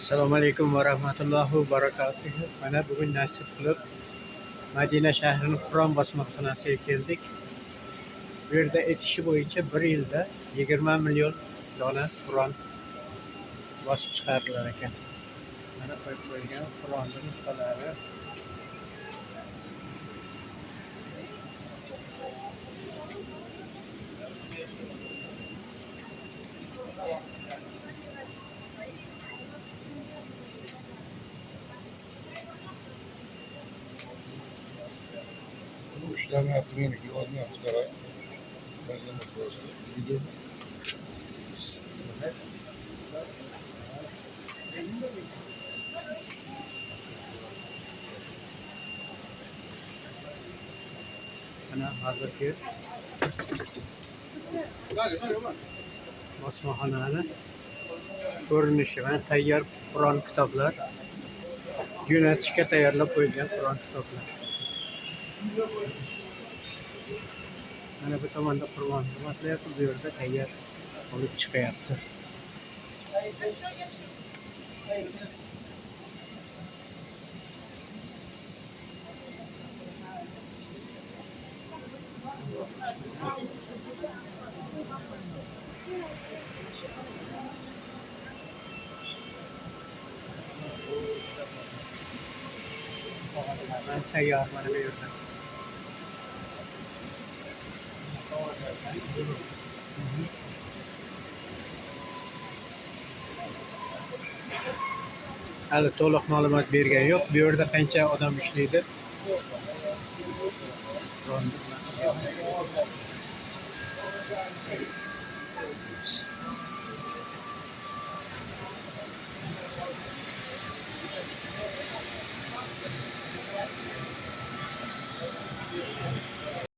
Assalomu alaykum va rahmatullohi va barakatuh. Mana bugun nasib qilib Madina shahrining Qur'on bosmaxonasiga keldik. Bu yerda aytishi bo'yicha bir yilda 20 million dona Qur'on bosib chiqarilar ekan. Mana qo'yib qo'ygan Qur'onning nusxalari. Bu işlemi yaptım yine ki olmuyor bu kadar. Ben de mutlu olsun. Mana hozirgi bosmaxonani ko'rinishi. Mana tayyor Qur'on kitoblar, jo'natishga tayyorlab qo'yilgan Qur'on kitoblar. Mana bu tomonda Qur'on xizmatlayapti, bu yerda tayyor olib chiqyapti. Mana tayyor mana bu yerda. Hali to'liq ma'lumot bergan yo'q. Bu yerda qancha odam ishlaydi?